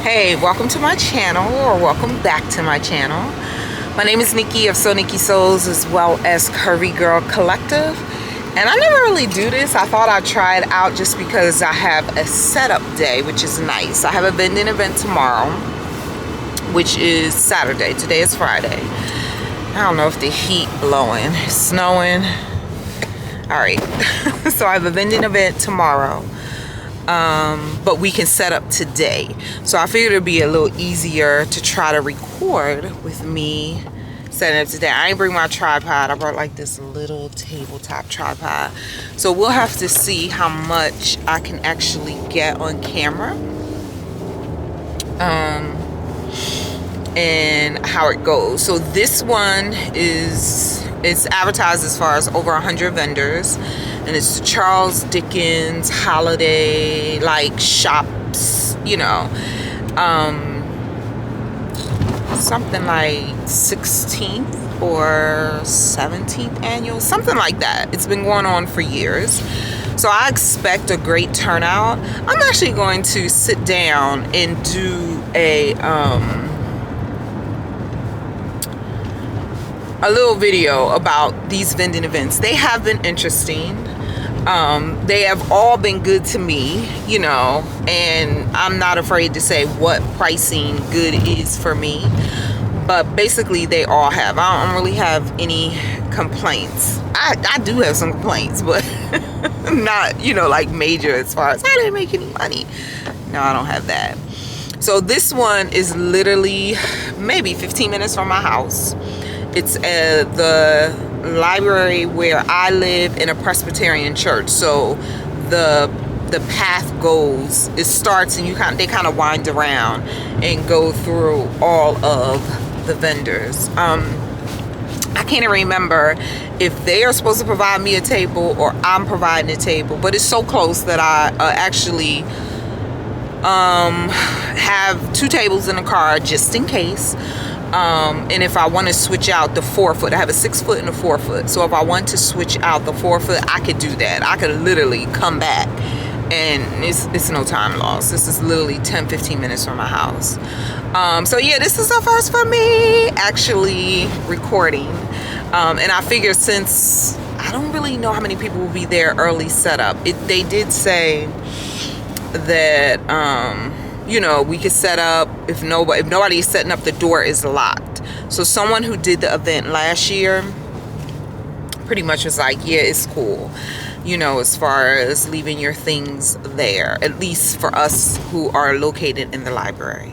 Hey, welcome to my channel, or welcome back to my channel. My name is Nikki of So Nikki Souls, as well as Curvy Girl Collective. And I never really do this. I thought I'd try it out just because I have a setup day, which is nice. I have a vending event tomorrow, which is Saturday. Today is Friday. I don't know if the heat blowing, it's snowing. All right, so I have a vending event tomorrow. But we can set up today. So I figured it'd be a little easier to try to record with me setting up today. I didn't bring my tripod. I brought like this little tabletop tripod. So we'll have to see how much I can actually get on camera. And how it goes. So this one it's advertised as far as over 100 vendors, and it's Charles Dickens holiday like shops, you know, something like 16th or 17th annual, something like that. It's been going on for years, so I expect a great turnout. I'm actually going to sit down and do a little video about these vending events. They have been interesting. They have all been good to me, you know, and I'm not afraid to say what pricing good is for me. But basically they all have. I don't really have any complaints. I do have some complaints, but not, you know, like major as far as I didn't make any money. No, I don't have that. So this one is literally maybe 15 minutes from my house. It's the library where I live in a Presbyterian church. So the path goes, it starts and they kind of wind around and go through all of the vendors. I can't even remember if they are supposed to provide me a table or I'm providing a table, but it's so close that I actually have 2 tables in the car just in case. And if I want to switch out the 4-foot, I have a 6-foot and a 4-foot. So if I want to switch out the 4-foot, I could do that. I could literally come back, and it's no time loss. This is literally 10-15 minutes from my house. So yeah, this is the first for me actually recording. And I figure since I don't really know how many people will be there early setup, they did say that you know, we could set up if nobody's setting up, the door is locked. So someone who did the event last year pretty much was like, yeah, it's cool, you know, as far as leaving your things there, at least for us who are located in the library.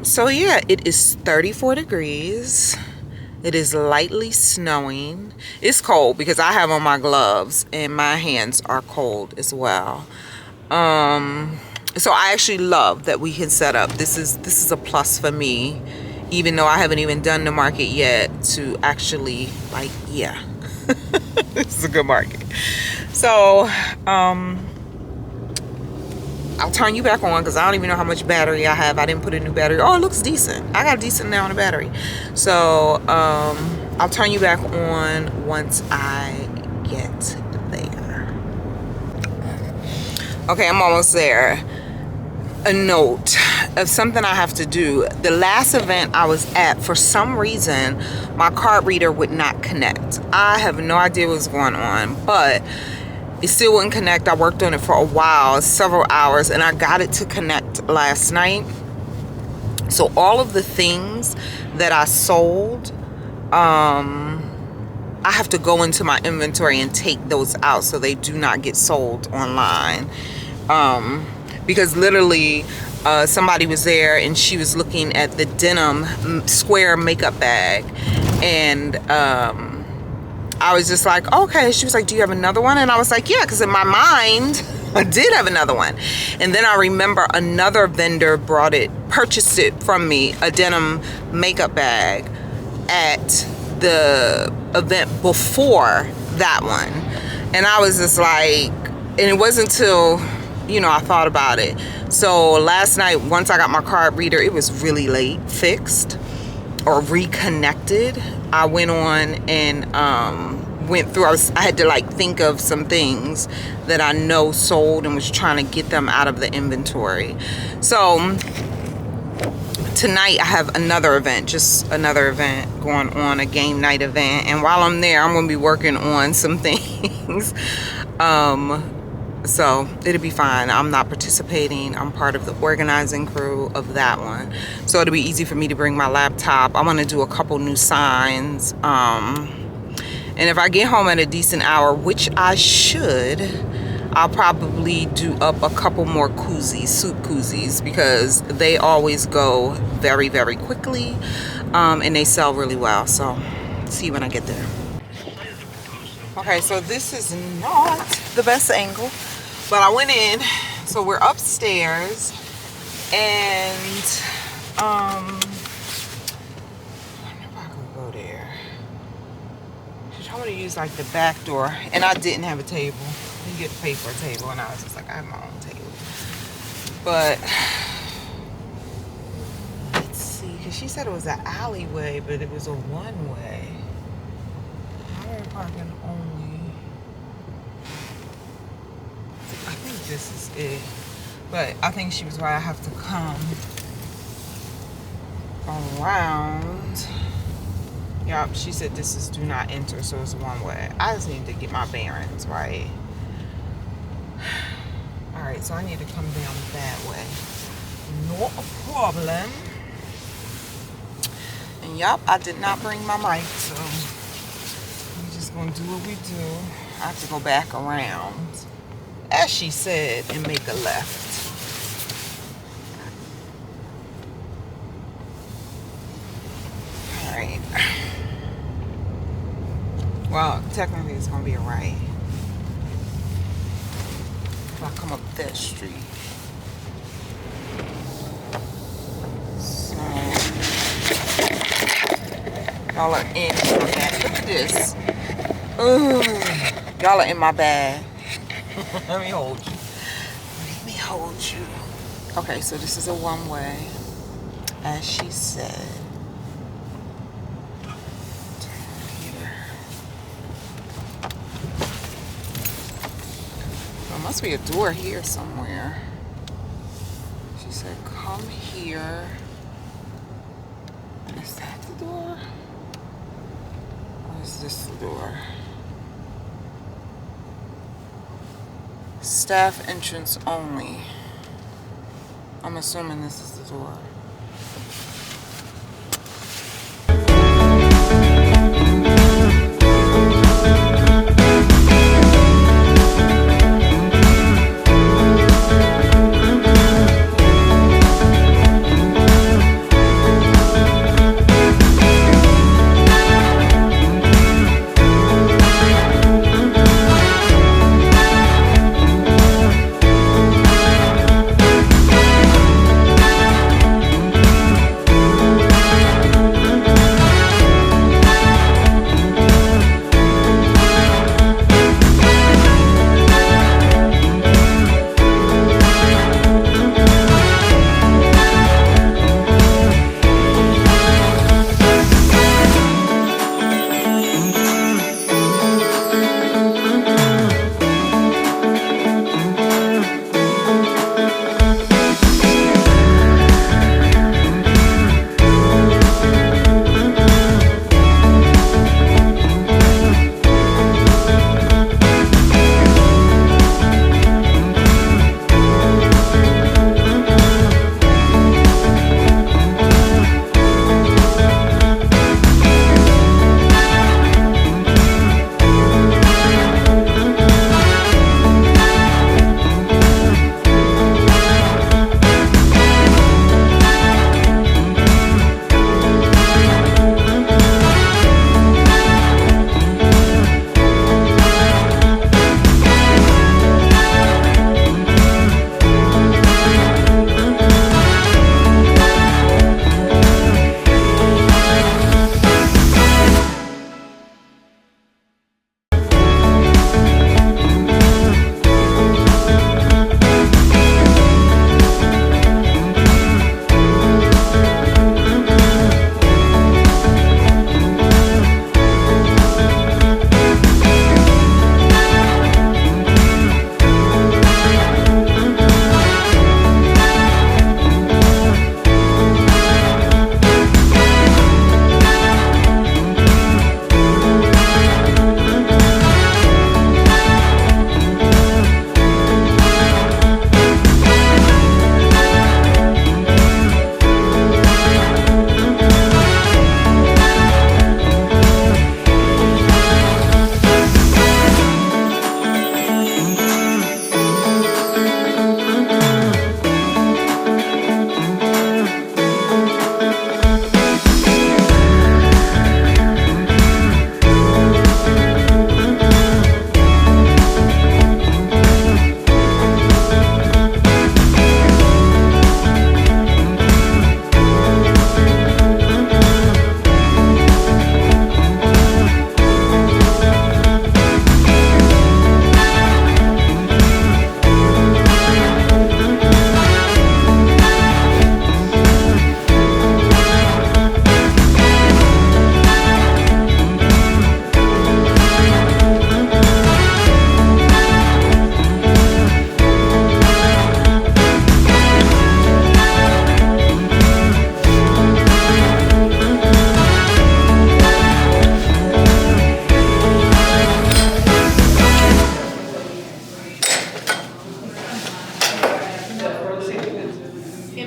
So yeah, it is 34 degrees. It is lightly snowing. It's cold because I have on my gloves and my hands are cold as well. So I actually love that we can set up. This is a plus for me, even though I haven't even done the market yet, to actually, like, yeah. This is a good market. So I'll turn you back on because I don't even know how much battery I have. I didn't put a new battery. Oh, it looks decent. I got a decent amount of battery. So I'll turn you back on once I get there. Okay, I'm almost there. A note of something I have to do. The last event I was at, for some reason, my card reader would not connect. I have no idea what's going on, but it still wouldn't connect. I worked on it for a while, several hours, and I got it to connect last night. So all of the things that I sold, I have to go into my inventory and take those out so they do not get sold online. Because literally somebody was there and she was looking at the denim square makeup bag, and I was just like, okay. She was like, do you have another one? And I was like, yeah, because in my mind I did have another one. And then I remember another vendor purchased it from me, a denim makeup bag, at the event before that one. And I was just like, and it wasn't until, you know, I thought about it. So last night, once I got my card reader, it was really late, fixed or reconnected. I went on and went through, I had to like think of some things that I know sold and was trying to get them out of the inventory. So tonight I have another event, just another event going on, a game night event, and while I'm there I'm going to be working on some things. So it'll be fine. I'm not participating. I'm part of the organizing crew of that one, so it'll be easy for me to bring my laptop. I want to do a couple new signs, and if I get home at a decent hour, which I should, I'll probably do up a couple more koozies, soup koozies, because they always go very, very quickly, and they sell really well. So see when I get there. Okay, so this is not the best angle, but I went in. So we're upstairs, and I don't know if I can go there. She told me to use like the back door, and I didn't have a table. You get to pay for a table, and I was just like, I have my own table. But let's see, because she said it was an alleyway, but it was a one-way. Highway parking only. I think this is it, but I think she was right. I have to come around. Yep, she said this is do not enter, so it's one way. I just need to get my bearings right. Alright, so I need to come down that way. Not a problem. And yup, I did not bring my mic, so we're just gonna do what we do. I have to go back around, as she said, and make a left. Alright. Well, technically it's gonna be a right. If I come up that street. So y'all are in my bag. Look at this. Ooh, y'all are in my bag. Let me hold you. Let me hold you. Okay, so this is a one-way, as she said. There must be a door here somewhere. She said, come here. Is that the door? Or is this the door? Staff entrance only. I'm assuming this is the door.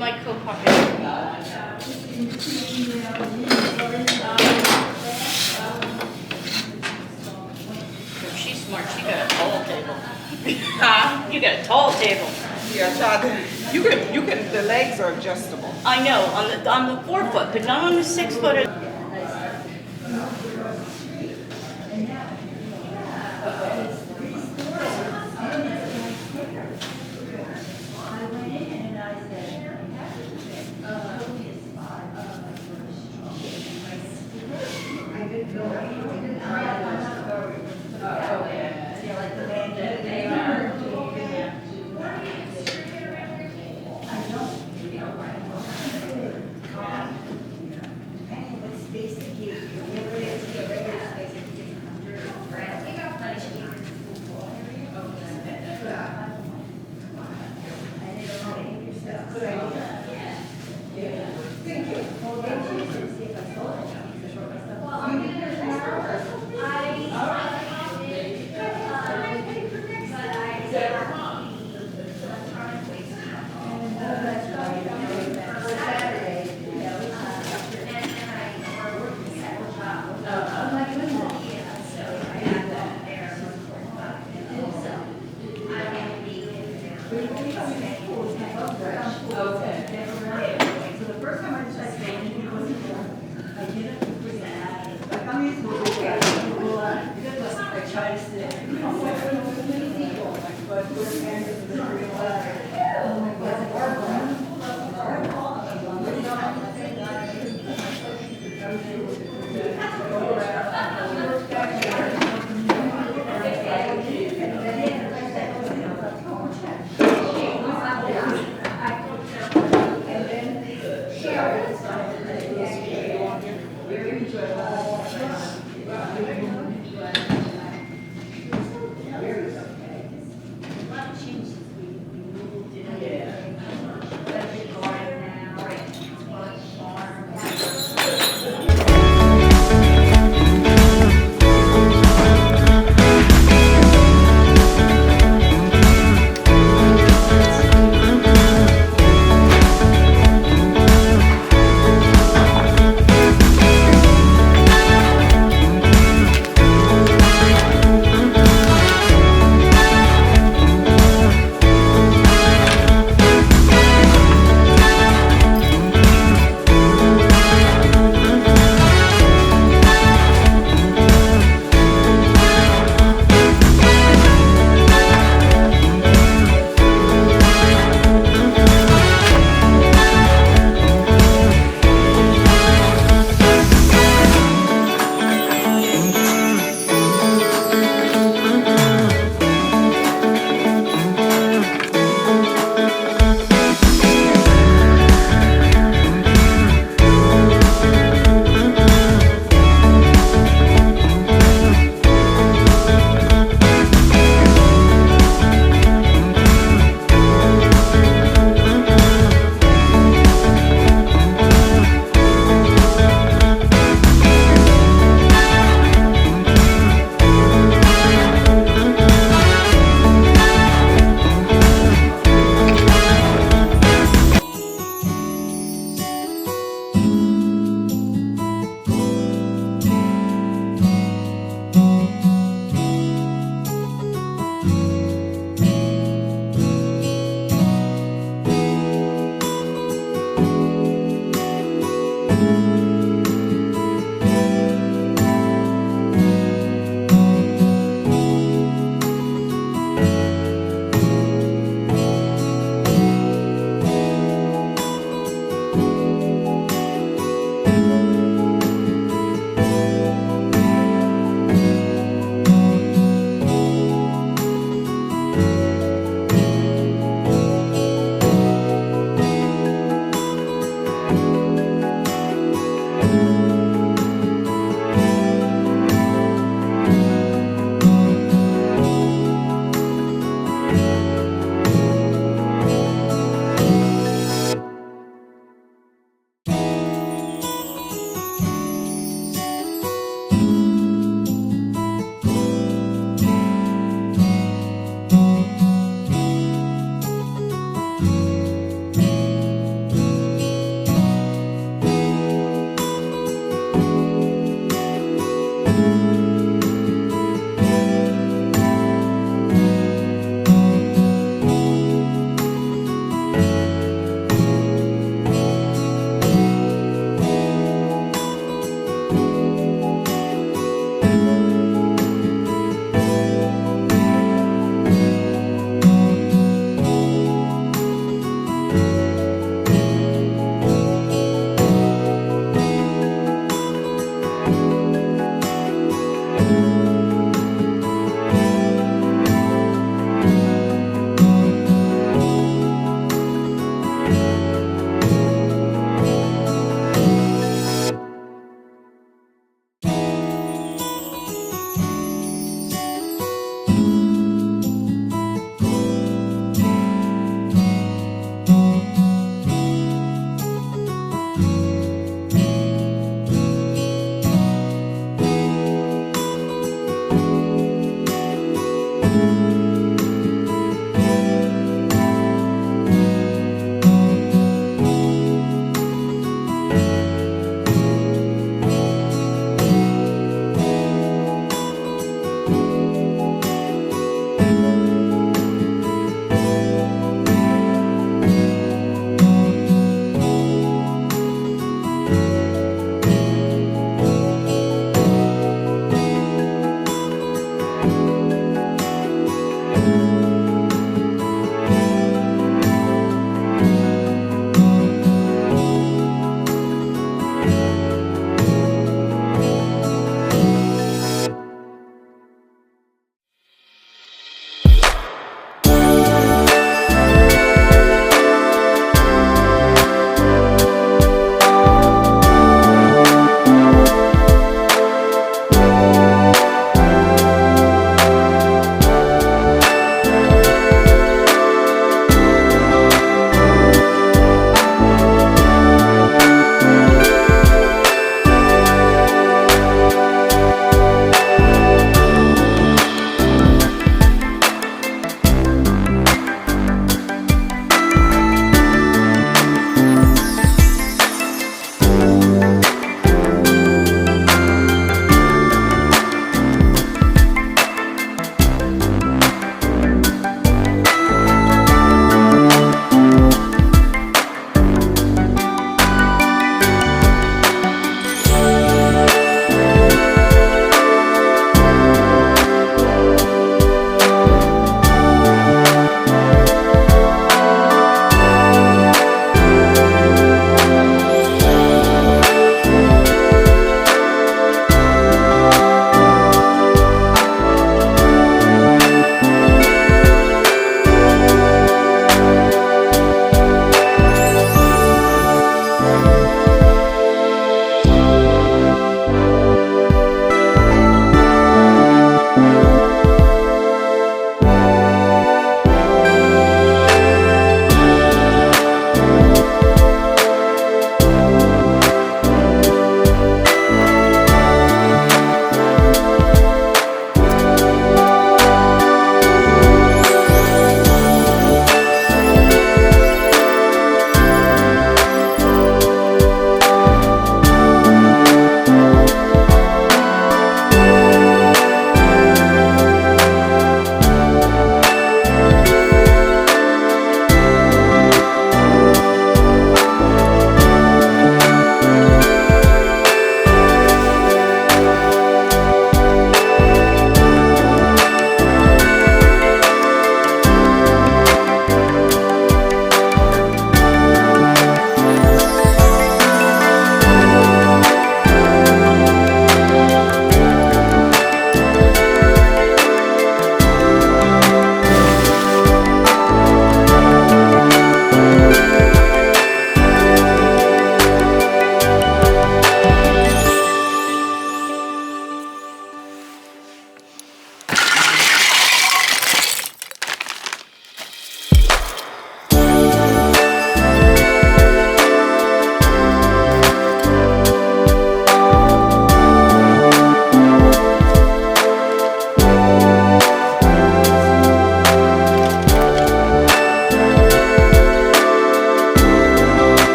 my coat pocket. She's smart. She got a tall table. Huh? You got a tall table. Yeah, you can, the legs are adjustable. I know, on the 4 foot, but not on the 6 foot.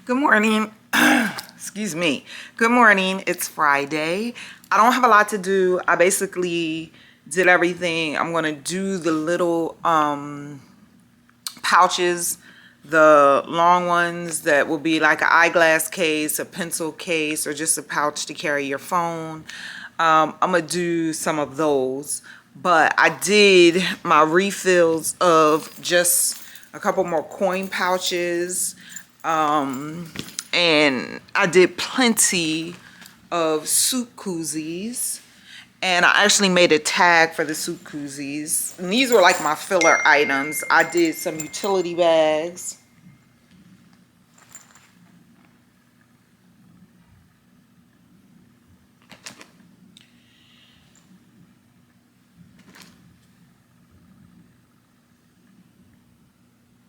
Good morning. Excuse me. Good morning. It's Friday. I don't have a lot to do. I basically did everything. I'm going to do the little pouches, the long ones that will be like an eyeglass case, a pencil case, or just a pouch to carry your phone. I'm going to do some of those. But I did my refills of just a couple more coin pouches. And I did plenty of soup koozies, and I actually made a tag for the soup koozies, and these were like my filler items. I did some utility bags.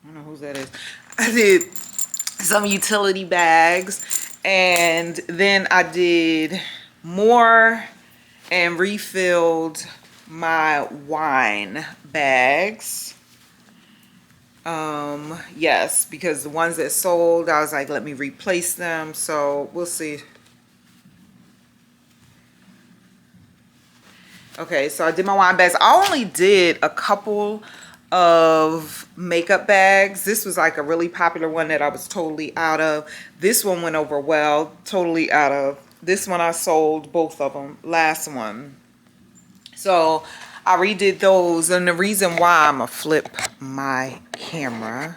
I don't know whose that is. I did some utility bags, and then I did more and refilled my wine bags. Yes, because the ones that sold, I was like, let me replace them. So we'll see. Okay, so I did my wine bags. I only did a couple of makeup bags. This was like a really popular one that I was totally out of. This one went over well, totally out of. This one I sold both of them, last one. So I redid those, and the reason why I'm gonna flip my camera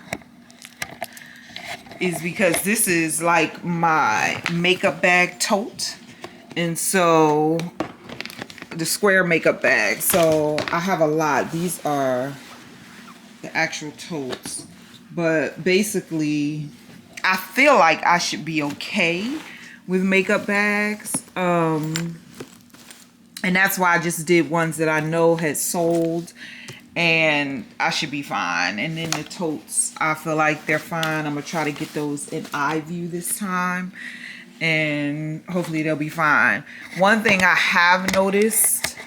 is because this is like my makeup bag tote. And so the square makeup bag. So I have a lot. These are the actual totes. But basically, I feel like I should be okay with makeup bags. And that's why I just did ones that I know had sold, and I should be fine. And then the totes, I feel like they're fine. I'm gonna try to get those in eye view this time, and hopefully they'll be fine. One thing I have noticed,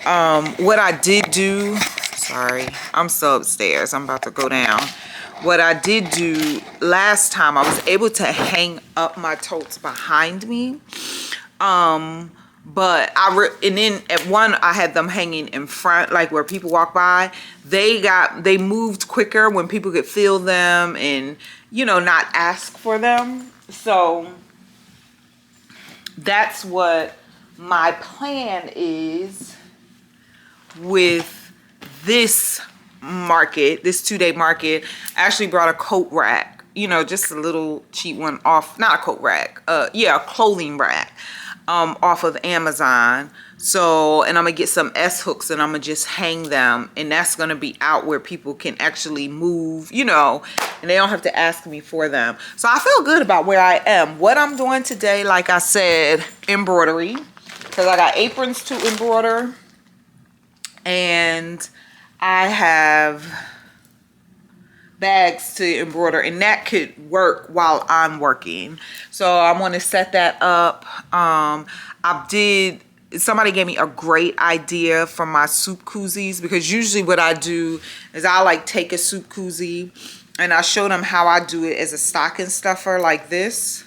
what I did do, sorry, I'm still upstairs, I'm about to go down. What I did do last time, I was able to hang up my totes behind me. But and then at one I had them hanging in front, like where people walk by. They moved quicker when people could feel them and, you know, not ask for them. So that's what my plan is with this market, this 2-day market. I actually brought a coat rack, you know, just a little cheap one off, not a coat rack, yeah, a clothing rack. Off of Amazon. So, and I'm gonna get some S hooks and I'm gonna just hang them, and that's gonna be out where people can actually move, you know, and they don't have to ask me for them. So I feel good about where I am. What I'm doing today, like I said, embroidery, because I got aprons to embroider, and I have bags to embroider, and that could work while I'm working. So I want to set that up. Somebody gave me a great idea for my soup koozies, because usually what I do is I like take a soup koozie and I show them how I do it as a stocking stuffer like this,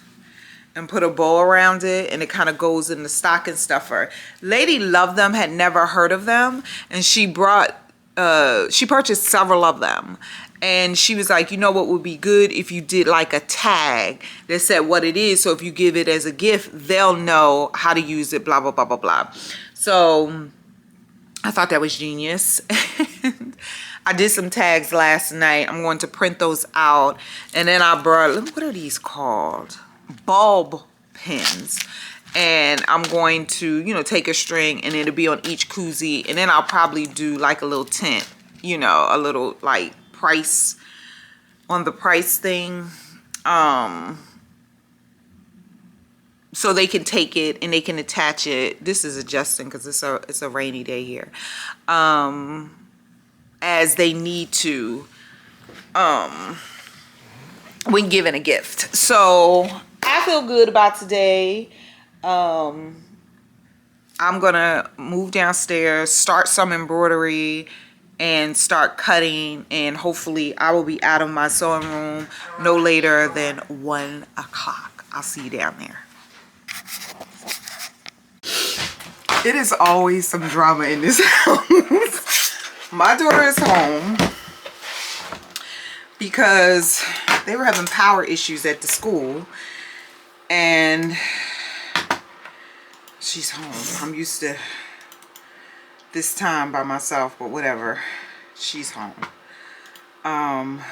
and put a bow around it, and it kind of goes in the stocking stuffer. Lady loved them, had never heard of them, and she purchased several of them. And she was like, you know what would be good if you did like a tag that said what it is, so if you give it as a gift, they'll know how to use it, blah, blah, blah, blah, blah. So I thought that was genius. I did some tags last night. I'm going to print those out. And then I brought, what are these called? Bulb pins. And I'm going to, you know, take a string, and it'll be on each koozie. And then I'll probably do like a little tint, you know, a little like price on the price thing, so they can take it and they can attach it. This is adjusting because it's a rainy day here, as they need to, when given a gift. So I feel good about today. I'm gonna move downstairs, start some embroidery, and start cutting, and hopefully I will be out of my sewing room no later than 1 o'clock. I'll see you down there. It is always some drama in this house. My daughter is home because they were having power issues at the school, and she's home. I'm used to this time by myself, but whatever. She's home. I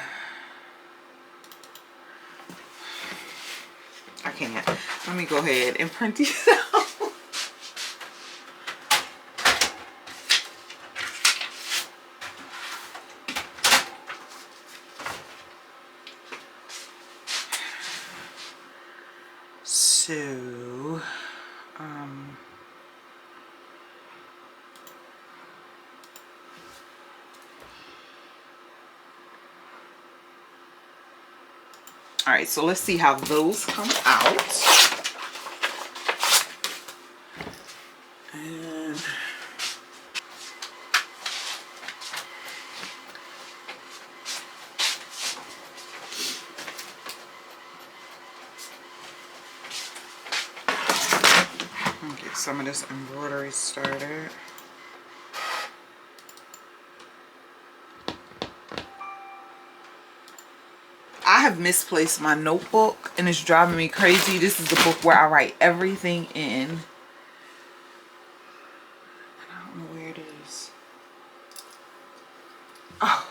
can't. Let me go ahead and print these out. So, all right, so let's see how those come out. And get some of this embroidery started. I have misplaced my notebook and it's driving me crazy. This is the book where I write everything in. I don't know where it is. Oh.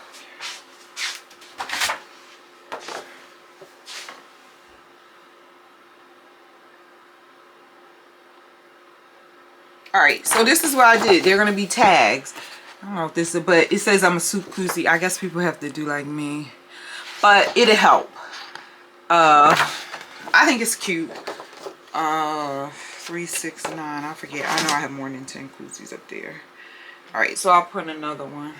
Alright, so this is what I did. They're going to be tags. I don't know if this is, but it says I'm a soup koozie. I guess people have to do like me. But it'll help. I think it's cute. 3, 6, 9. I forget. I know I have more than 10 koozies up there. Alright, so I'll print another one.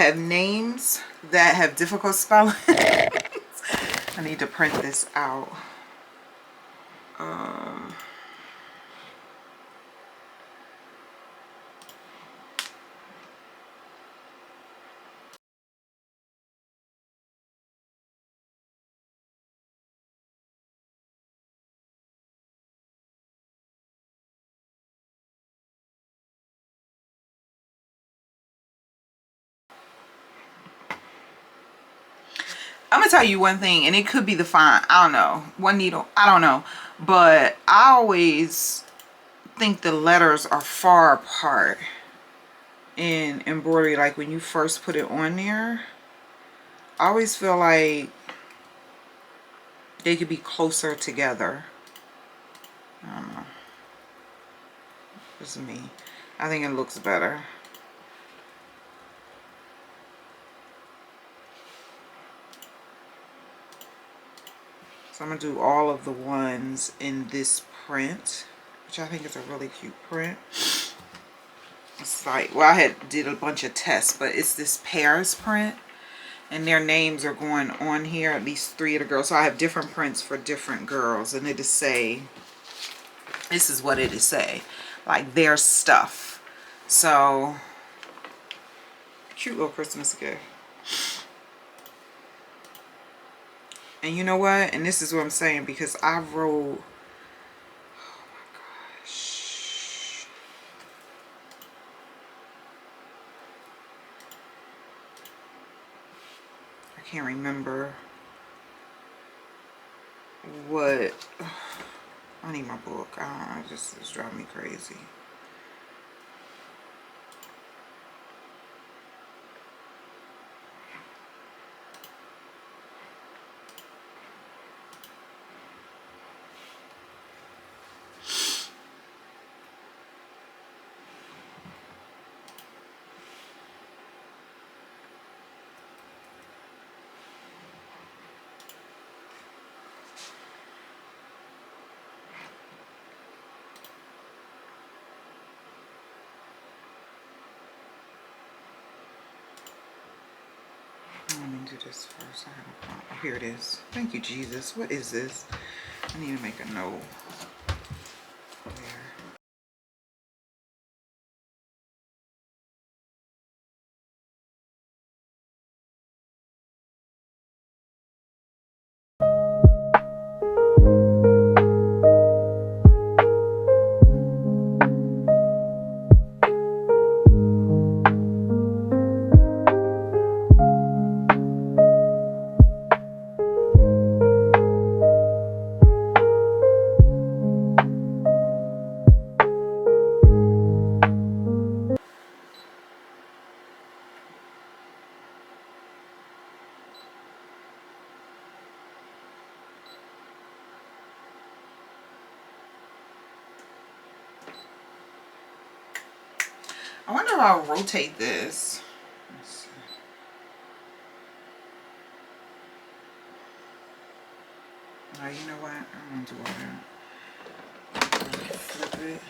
have names that have difficult spelling. I need to print this out. I'm gonna tell you one thing, and it could be the font. I don't know. One needle. I don't know. But I always think the letters are far apart in embroidery. Like when you first put it on there, I always feel like they could be closer together. I don't know. This is me. I think it looks better. So I'm going to do all of the ones in this print, which I think is a really cute print. It's like, well, I did a bunch of tests, but it's this Paris print. And their names are going on here, at least 3 of the girls. So I have different prints for different girls. And it is say, this is what it is say. Like their stuff. So, cute little Christmas gift. And you know what? And this is what I'm saying, because I wrote, oh my gosh. I can't remember what, I need my book. It's driving me crazy. Let me do this first. Oh, here it is. Thank you, Jesus. What is this? I need to make a note. There. I wonder if I'll rotate this. Let's see. Oh, you know what? I'm gonna do all that. Flip it.